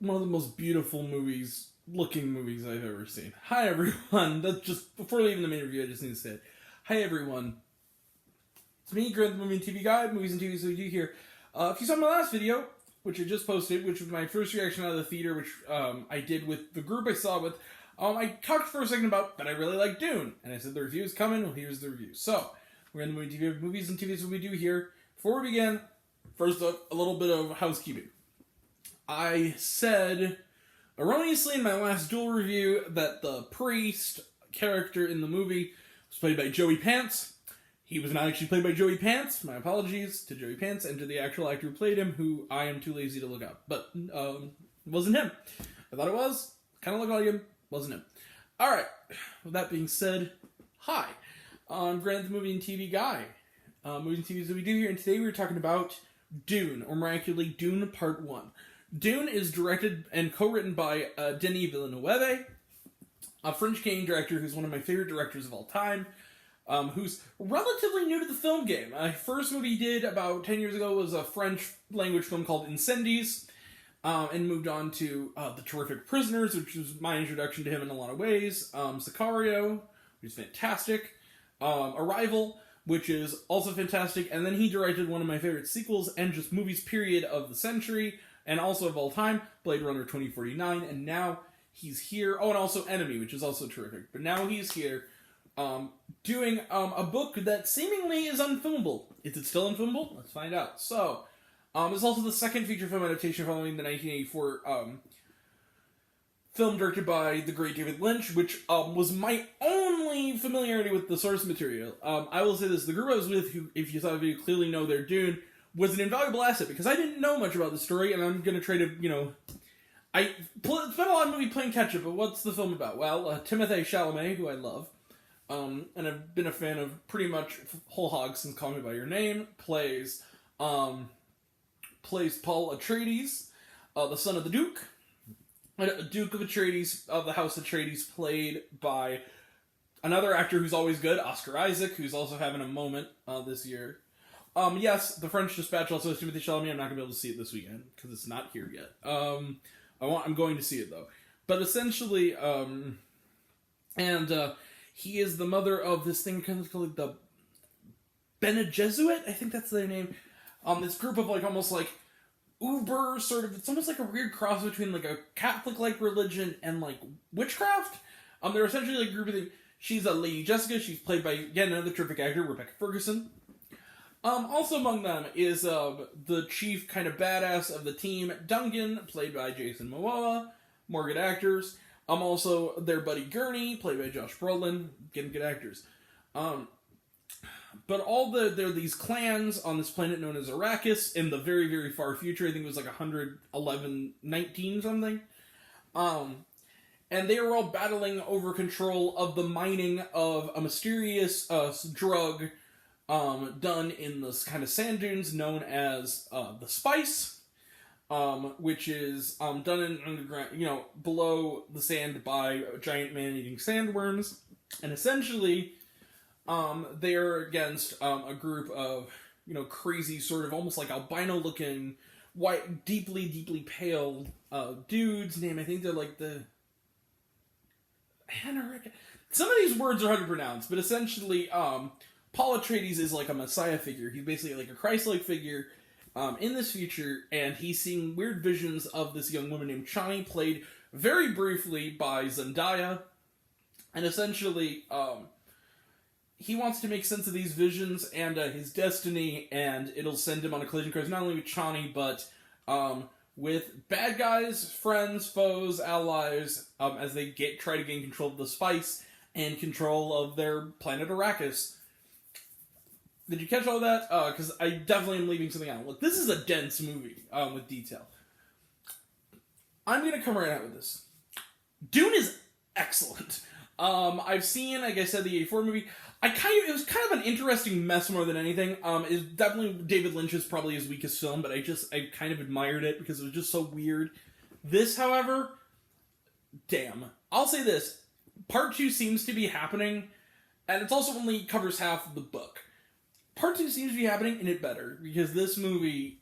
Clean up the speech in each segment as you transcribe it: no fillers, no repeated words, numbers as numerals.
one of the most beautiful looking movies I've ever seen. Hi everyone, that's just, before leaving the main review, I just need to say it. Hi everyone. It's me, Grant the Movie and TV Guy, Movies and TVs we do here. If you saw my last video, which I just posted, which was my first reaction out of the theater, which I did with the group I saw with, I talked for a second about that I really like Dune, and I said the review is coming, well here's the review. So, we're in the movie TV, Movies and TVs we do here. Before we begin, first up, a little bit of housekeeping. I said erroneously in my last Duel review that the priest character in the movie was played by Joey Pants. He was not actually played by Joey Pants. My apologies to Joey Pants and to the actual actor who played him, who I am too lazy to look up. But it wasn't him. I thought it was. Kind of looked like him. Wasn't him. Alright. With that being said, hi. I'm Grant the Movie and TV Guy. Movies and TVs that we do here, and today we're talking about Dune, or more accurately, Dune Part 1. Dune is directed and co-written by Denis Villeneuve, a French-Canadian director who's one of my favorite directors of all time, who's relatively new to the film game. First movie he did about 10 years ago was a French-language film called Incendies, and moved on to The Terrific Prisoners, which was my introduction to him in a lot of ways, Sicario, which is fantastic, Arrival, which is also fantastic, and then he directed one of my favorite sequels and just movies period of the century, and also of all time, Blade Runner 2049, and now he's here. Oh, and also Enemy, which is also terrific. But now he's here doing a book that seemingly is unfilmable. Is it still unfilmable? Let's find out. So, it's also the second feature film adaptation following the 1984 film directed by the great David Lynch, which was my only familiarity with the source material. I will say this, the group I was with, who, if you saw the video, clearly know their Dune, was an invaluable asset, because I didn't know much about the story, and I'm going to try to, I spent a lot of movie playing catch-up, but what's the film about? Well, Timothée Chalamet, who I love, and I've been a fan of pretty much whole hog since Call Me By Your Name, plays Paul Atreides, the son of the Duke, Duke of Atreides, of the House Atreides, played by another actor who's always good, Oscar Isaac, who's also having a moment this year. Yes, The French Dispatch also has Timothée Chalamet. I'm not going to be able to see it this weekend, because it's not here yet. I'm going to see it, though. But essentially, he is the mother of this thing kind of called the Bene Gesserit, I think that's their name. This group of, almost uber sort of, it's almost like a weird cross between, a Catholic-like religion and, witchcraft. They're essentially, a group of things. She's a Lady Jessica. She's played by, again, another terrific actor, Rebecca Ferguson. Also among them is the chief kind of badass of the team, Duncan, played by Jason Momoa, more good actors. Also their buddy Gurney, played by Josh Brolin, again, good actors. But there are these clans on this planet known as Arrakis in the very, very far future. I think it was 111-19 something. And they are all battling over control of the mining of a mysterious drug done in this kind of sand dunes known as the Spice, which is done in underground, below the sand by giant man-eating sandworms, and essentially they are against a group of crazy sort of almost like albino-looking white, deeply, deeply pale dudes. I think they're the some of these words are hard to pronounce, but essentially Paul Atreides is a messiah figure. He's basically a Christ-like figure in this future, and he's seeing weird visions of this young woman named Chani, played very briefly by Zendaya. And essentially, he wants to make sense of these visions and his destiny, and it'll send him on a collision course not only with Chani, but with bad guys, friends, foes, allies, as they try to gain control of the Spice and control of their planet Arrakis. Did you catch all that? Because I definitely am leaving something out. Look, this is a dense movie with detail. I'm going to come right out with this. Dune is excellent. I've seen, like I said, the 84 movie. It was kind of an interesting mess more than anything. It's definitely David Lynch's probably his weakest film, but I kind of admired it because it was just so weird. This, however, damn. I'll say this. Part 2 seems to be happening, and it's also only covers half of the book. Part 2 seems to be happening, and it better, because this movie,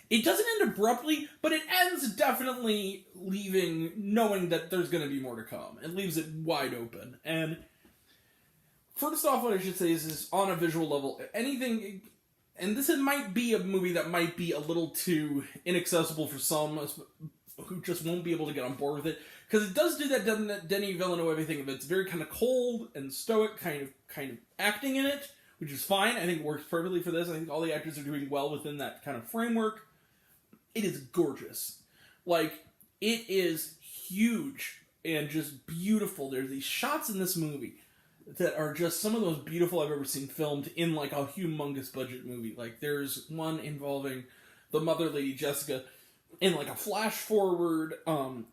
it doesn't end abruptly, but it ends definitely leaving knowing that there's going to be more to come. It leaves it wide open. And first off, what I should say is on a visual level, anything, and this might be a movie that might be a little too inaccessible for some who just won't be able to get on board with it, because it does do that Denis Villeneuve thing of it's very kind of cold and stoic kind of acting in it, which is fine. I think it works perfectly for this. I think all the actors are doing well within that kind of framework. It is gorgeous. Like, it is huge and just beautiful. There's these shots in this movie that are just some of the most beautiful I've ever seen filmed in, like, a humongous budget movie. Like, there's one involving the mother, Lady Jessica, in, like, a flash forward,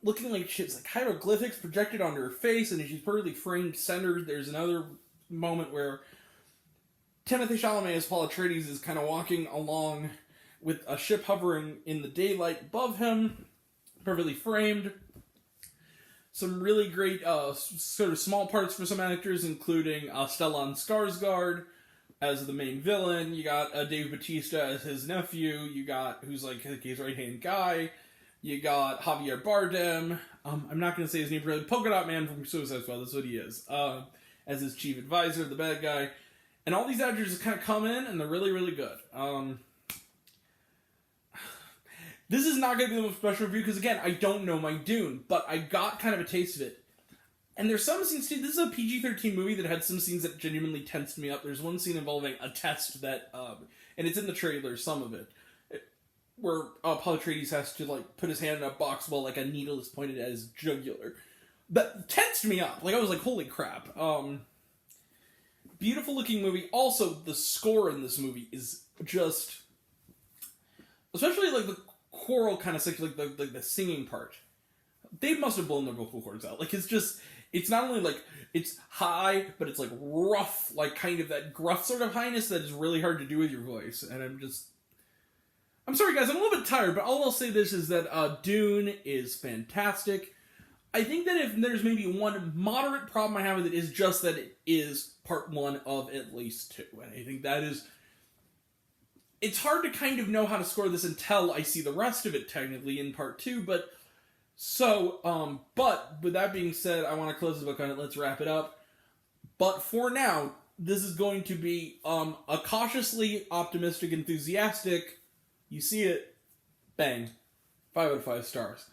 looking like shit's like hieroglyphics projected onto her face, and she's perfectly framed, centered. There's another moment where Timothee Chalamet as Paul Atreides is kind of walking along with a ship hovering in the daylight above him, perfectly framed. Some really great sort of small parts for some actors, including Stellan Skarsgård as the main villain. You got Dave Bautista as his nephew. You got, who's like his right-hand guy. You got Javier Bardem. I'm not going to say his name really. Polka Dot Man from Suicide Squad, that's what he is. As his chief advisor, the bad guy. And all these actors kind of come in, and they're really, really good. This is not going to be the most special review, because again, I don't know my Dune, but I got kind of a taste of it. And there's some scenes, too, this is a PG-13 movie that had some scenes that genuinely tensed me up. There's one scene involving a test that, and it's in the trailer, some of it, where Paul Atreides has to, like, put his hand in a box while, like, a needle is pointed at his jugular. That tensed me up. Like, I was like, holy crap. Beautiful looking movie. Also, the score in this movie is just, especially, like, the choral kind of section, like the singing part. They must have blown their vocal cords out. Like, it's just, it's not only, like, it's high, but it's, like, rough, like, kind of that gruff sort of highness that is really hard to do with your voice. And I'm sorry, guys, I'm a little bit tired, but all I'll say this is that Dune is fantastic. I think that if there's maybe one moderate problem I have with it is just that it is part one of at least two. And I think that is, it's hard to kind of know how to score this until I see the rest of it technically in part two, but with that being said, I want to close the book on it. Let's wrap it up. But for now, this is going to be a cautiously optimistic, enthusiastic, you see it, bang, 5 out of 5 stars.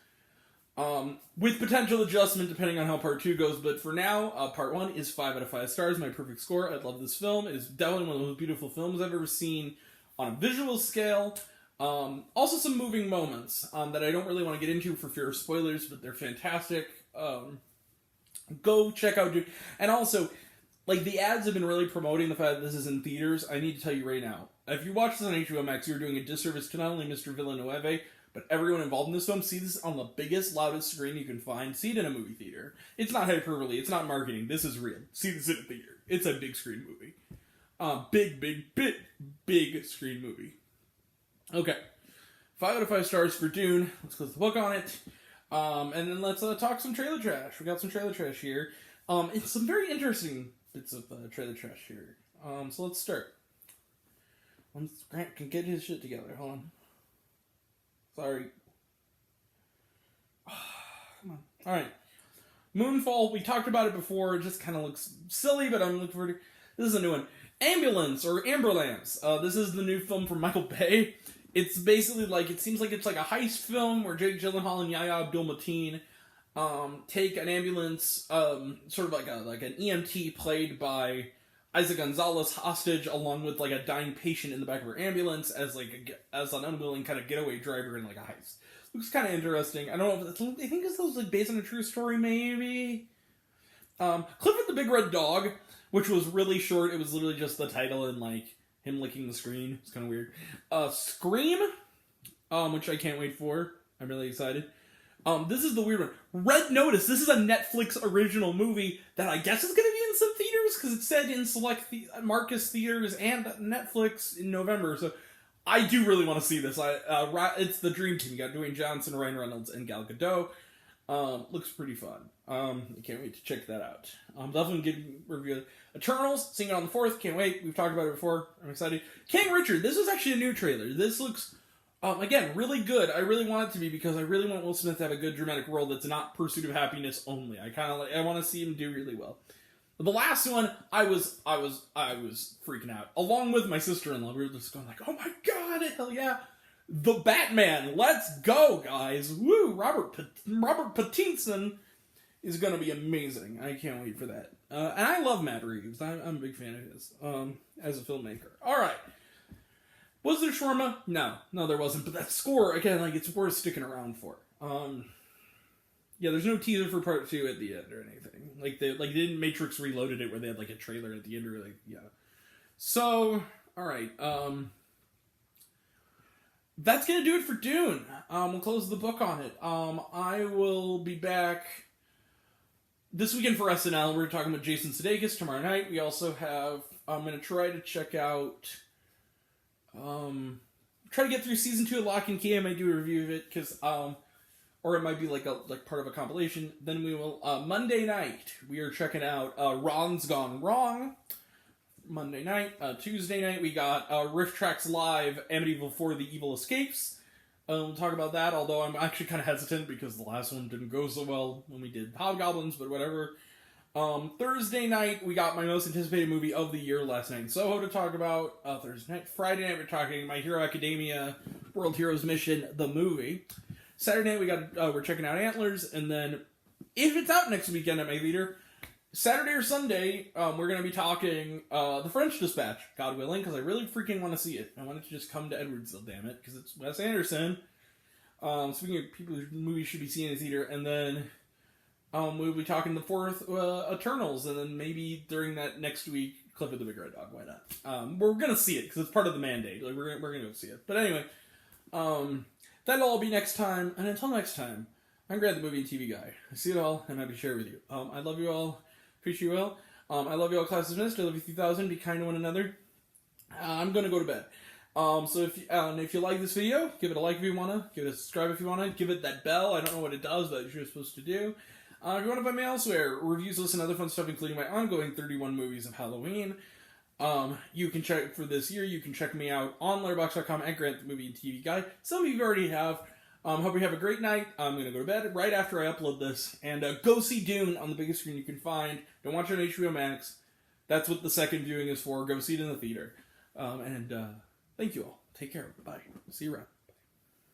With potential adjustment depending on how part 2 goes, but for now, part 1 is 5 out of 5 stars, my perfect score. I love this film. It is definitely one of the most beautiful films I've ever seen on a visual scale. Also some moving moments that I don't really want to get into for fear of spoilers, but they're fantastic. Go check out Dune. And also, like, the ads have been really promoting the fact that this is in theaters. I need to tell you right now, if you watch this on HBO Max, you're doing a disservice to not only Mr. Villeneuve, but everyone involved in this film. See this on the biggest, loudest screen you can find. See it in a movie theater. It's not hyperbole. It's not marketing. This is real. See this in a theater. It's a big screen movie. Big screen movie. Okay. 5 out of 5 stars for Dune. Let's close the book on it. And then let's talk some trailer trash. We got some trailer trash here. It's some very interesting bits of trailer trash here. So let's start. Once Grant can get his shit together. Hold on. Sorry. Come on. Alright. Moonfall, we talked about it before. It just kind of looks silly, but I'm looking forward to... This is a new one. Ambulance, or Amberlance. This is the new film from Michael Bay. It's basically like, it seems like it's like a heist film where Jake Gyllenhaal and Yahya Abdul-Mateen take an ambulance, sort of like an EMT played by Isaac Gonzalez hostage, along with like a dying patient in the back of her ambulance as an unwilling kind of getaway driver in like a heist. Looks kind of interesting. I don't know if it's, I think this was like based on a true story, maybe. Clifford the Big Red Dog, which was really short. It was literally just the title and like him licking the screen. It's kind of weird. Scream, which I can't wait for. I'm really excited. This is the weird one. Red Notice. This is a Netflix original movie that I guess is going to be in some theaters because it said in select Marcus theaters and Netflix in November. So I do really want to see this. It's the Dream Team. You got Dwayne Johnson, Ryan Reynolds, and Gal Gadot. Looks pretty fun. I can't wait to check that out. Definitely get review. Eternals, seeing it on the 4th. Can't wait. We've talked about it before. I'm excited. King Richard. This is actually a new trailer. This looks Again, really good. I really want it to be because I really want Will Smith to have a good dramatic role that's not Pursuit of Happiness only. I want to see him do really well. The last one, I was freaking out. Along with my sister-in-law, we were just going like, "Oh my god, hell yeah!" The Batman, let's go, guys! Woo! Robert Pattinson is gonna be amazing. I can't wait for that. And I love Matt Reeves. I'm a big fan of his as a filmmaker. All right. Was there shawarma? No, there wasn't. But that score, again, like, it's worth sticking around for. Yeah, there's no teaser for part 2 at the end or anything. Like, they didn't Matrix Reloaded it where they had, like, a trailer at the end or, like, yeah. So, alright, that's gonna do it for Dune. We'll close the book on it. I will be back this weekend for SNL. We're talking about Jason Sudeikis tomorrow night. We also have, I'm gonna try to check out, try to get through season 2 of Lock and Key. I might do a review of it, because, or it might be like part of a compilation. Then we will, Monday night, we are checking out, Ron's Gone Wrong. Monday night. Tuesday night, we got, Riff Tracks Live, Amityville 4, The Evil Escapes. We'll talk about that, although I'm actually kind of hesitant, because the last one didn't go so well when we did Hobgoblins, but whatever. Thursday night, we got my most anticipated movie of the year, Last Night in Soho, to talk about. Thursday night. Friday night, we're talking My Hero Academia, World Heroes Mission, the movie. Saturday night, we're checking out Antlers, and then, if it's out next weekend at my theater, Saturday or Sunday, we're going to be talking The French Dispatch, God willing, because I really freaking want to see it. I want it to just come to Edwardsville, damn it, because it's Wes Anderson. Speaking of people whose movies should be seen in the theater, and then we'll be talking the fourth Eternals, and then maybe during that next week, Cliff of the Big Red Dog. Why not? We're gonna see it because it's part of the mandate. Like we're gonna go see it. But anyway, that'll all be next time. And until next time, I'm Grant, the movie and TV guy. I see it all, and I'm happy to share it with you. I love you all. Appreciate you all. I love you all. Class dismissed. I love you 3000. Be kind to one another. I'm gonna go to bed. So if you like this video, give it a like if you wanna. Give it a subscribe if you wanna. Give it that bell. I don't know what it does, but you're supposed to do. If you want to find me elsewhere, reviews, listen, other fun stuff, including my ongoing 31 movies of Halloween. You can check for this year. You can check me out on Letterboxd.com at Grant the Movie and TV Guy. Some of you already have. Hope you have a great night. I'm going to go to bed right after I upload this. And go see Dune on the biggest screen you can find. Don't watch it on HBO Max. That's what the second viewing is for. Go see it in the theater. Thank you all. Take care. Bye. See you around.